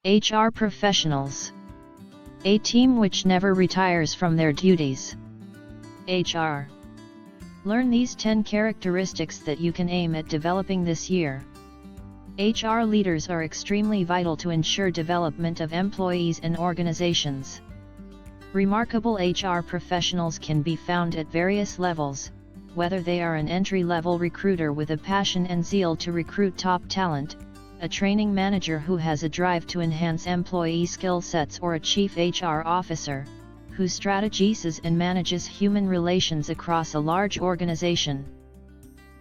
HR professionals. A team which never retires from their duties. HR. Learn these 10 characteristics that you can aim at developing this year. HR leaders are extremely vital to ensure development of employees and organizations. Remarkable HR professionals can be found at various levels, whether they are an entry-level recruiter with a passion and zeal to recruit top talent, a training manager who has a drive to enhance employee skill sets, or a chief HR officer, who strategizes and manages human relations across a large organization.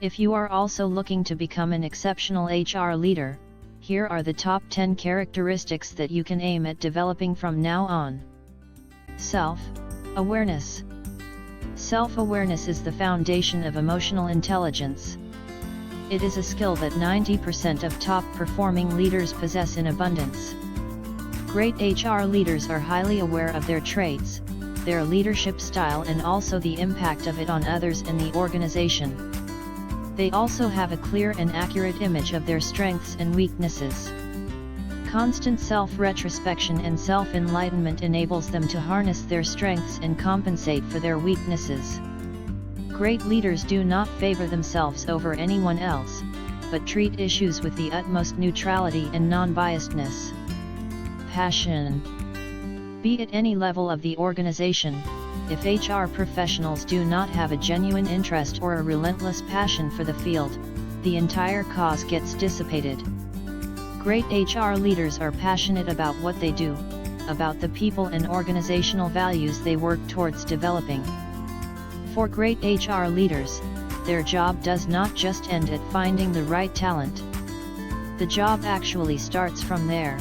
If you are also looking to become an exceptional HR leader, here are the top 10 characteristics that you can aim at developing from now on. Self-awareness. Self-awareness is the foundation of emotional intelligence. It is a skill that 90% of top-performing leaders possess in abundance. Great HR leaders are highly aware of their traits, their leadership style, and also the impact of it on others in the organization. They also have a clear and accurate image of their strengths and weaknesses. Constant self-retrospection and self-enlightenment enables them to harness their strengths and compensate for their weaknesses. Great leaders do not favor themselves over anyone else, but treat issues with the utmost neutrality and non-biasedness. Passion. Be at any level of the organization, if HR professionals do not have a genuine interest or a relentless passion for the field, the entire cause gets dissipated. Great HR leaders are passionate about what they do, about the people and organizational values they work towards developing. For great HR leaders, their job does not just end at finding the right talent. The job actually starts from there.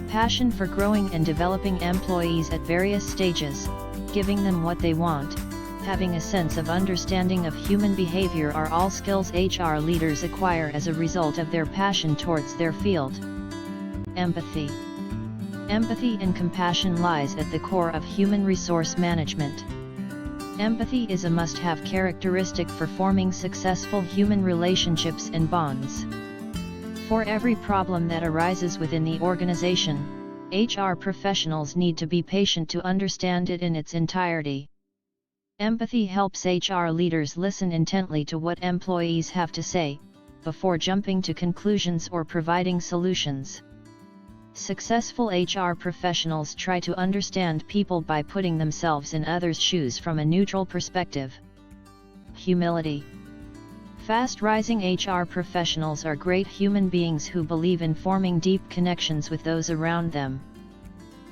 Passion for growing and developing employees at various stages, giving them what they want, having a sense of understanding of human behavior are all skills HR leaders acquire as a result of their passion towards their field. Empathy. Empathy and compassion lies at the core of human resource management. Empathy is a must-have characteristic for forming successful human relationships and bonds. For every problem that arises within the organization, HR professionals need to be patient to understand it in its entirety. Empathy helps HR leaders listen intently to what employees have to say, before jumping to conclusions or providing solutions. Successful HR professionals try to understand people by putting themselves in others' shoes from a neutral perspective. Humility. Fast-rising HR professionals are great human beings who believe in forming deep connections with those around them.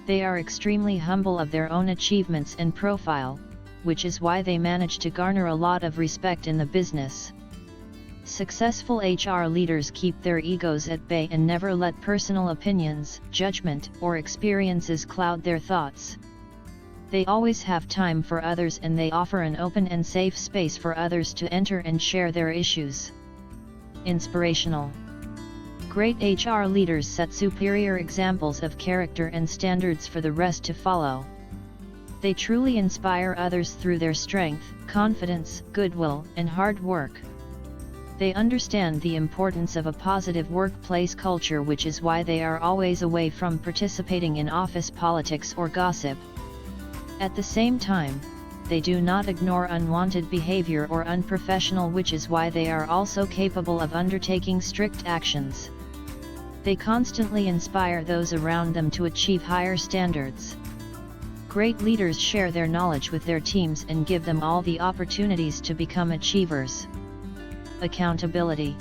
They are extremely humble of their own achievements and profile, which is why they manage to garner a lot of respect in the business. Successful HR leaders keep their egos at bay and never let personal opinions, judgment, or experiences cloud their thoughts. They always have time for others, and they offer an open and safe space for others to enter and share their issues. Inspirational. Great HR leaders set superior examples of character and standards for the rest to follow. They truly inspire others through their strength, confidence, goodwill, and hard work. They understand the importance of a positive workplace culture, which is why they are always away from participating in office politics or gossip. At the same time, they do not ignore unwanted behavior or unprofessional, which is why they are also capable of undertaking strict actions. They constantly inspire those around them to achieve higher standards. Great leaders share their knowledge with their teams and give them all the opportunities to become achievers. Accountability.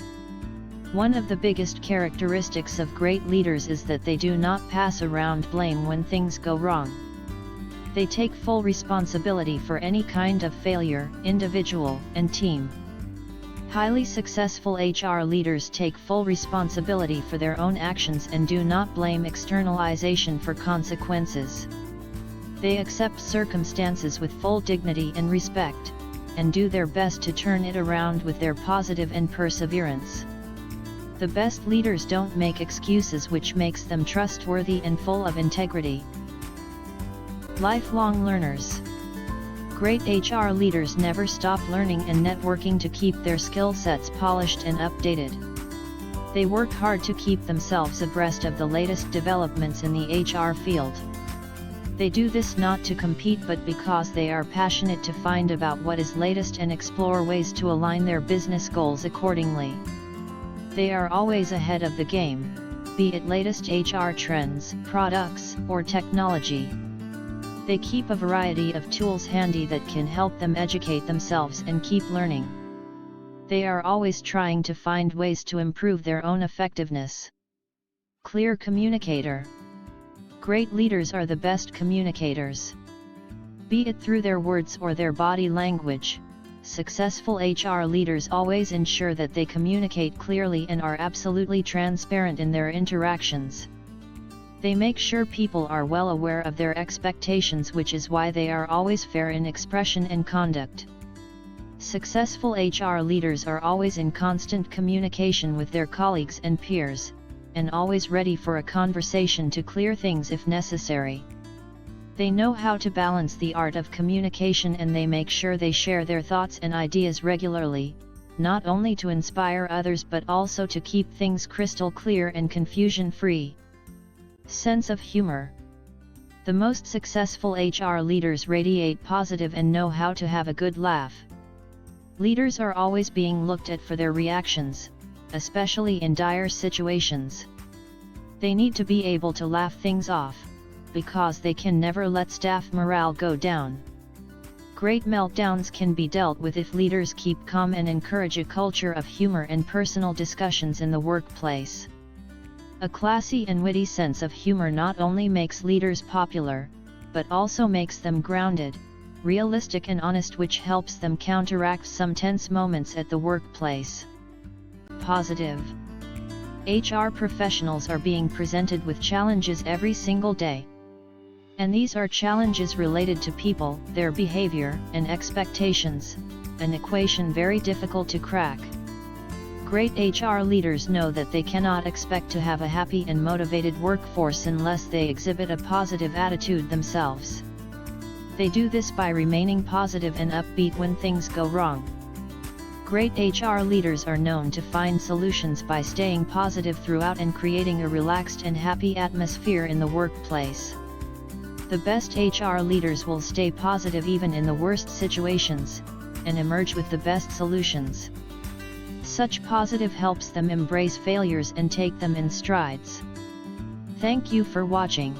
One of the biggest characteristics of great leaders is that they do not pass around blame when things go wrong. They take full responsibility for any kind of failure, individual and team. Highly successful HR leaders take full responsibility for their own actions and do not blame externalization for consequences. They accept circumstances with full dignity and respect, and do their best to turn it around with their positive and perseverance. The best leaders don't make excuses, which makes them trustworthy and full of integrity. Lifelong learners. Great HR leaders never stop learning and networking to keep their skill sets polished and updated. They work hard to keep themselves abreast of the latest developments in the HR field. They do this not to compete but because they are passionate to find about what is latest and explore ways to align their business goals accordingly. They are always ahead of the game, be it latest HR trends, products, or technology. They keep a variety of tools handy that can help them educate themselves and keep learning. They are always trying to find ways to improve their own effectiveness. Clear communicator. Great leaders are the best communicators. Be it through their words or their body language, successful HR leaders always ensure that they communicate clearly and are absolutely transparent in their interactions. They make sure people are well aware of their expectations, which is why they are always fair in expression and conduct. Successful HR leaders are always in constant communication with their colleagues and peers, and always ready for a conversation to clear things if necessary. They know how to balance the art of communication, and they make sure they share their thoughts and ideas regularly, not only to inspire others but also to keep things crystal clear and confusion-free. Sense of humor. The most successful HR leaders radiate positive and know how to have a good laugh. Leaders are always being looked at for their reactions, especially in dire situations. They need to be able to laugh things off, because they can never let staff morale go down. Great meltdowns can be dealt with if leaders keep calm and encourage a culture of humor and personal discussions in the workplace. A classy and witty sense of humor not only makes leaders popular, but also makes them grounded, realistic and honest, which helps them counteract some tense moments at the workplace. Positive. HR professionals are being presented with challenges every single day. And these are challenges related to people, their behavior, and expectations, an equation very difficult to crack. Great HR leaders know that they cannot expect to have a happy and motivated workforce unless they exhibit a positive attitude themselves. They do this by remaining positive and upbeat when things go wrong. Great HR leaders are known to find solutions by staying positive throughout and creating a relaxed and happy atmosphere in the workplace. The best HR leaders will stay positive even in the worst situations, and emerge with the best solutions. Such positive helps them embrace failures and take them in strides. Thank you for watching.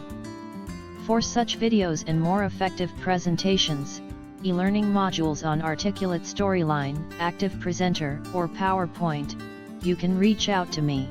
For such videos and more effective presentations, e-learning modules on articulate storyline, active presenter, or PowerPoint, you can reach out to me.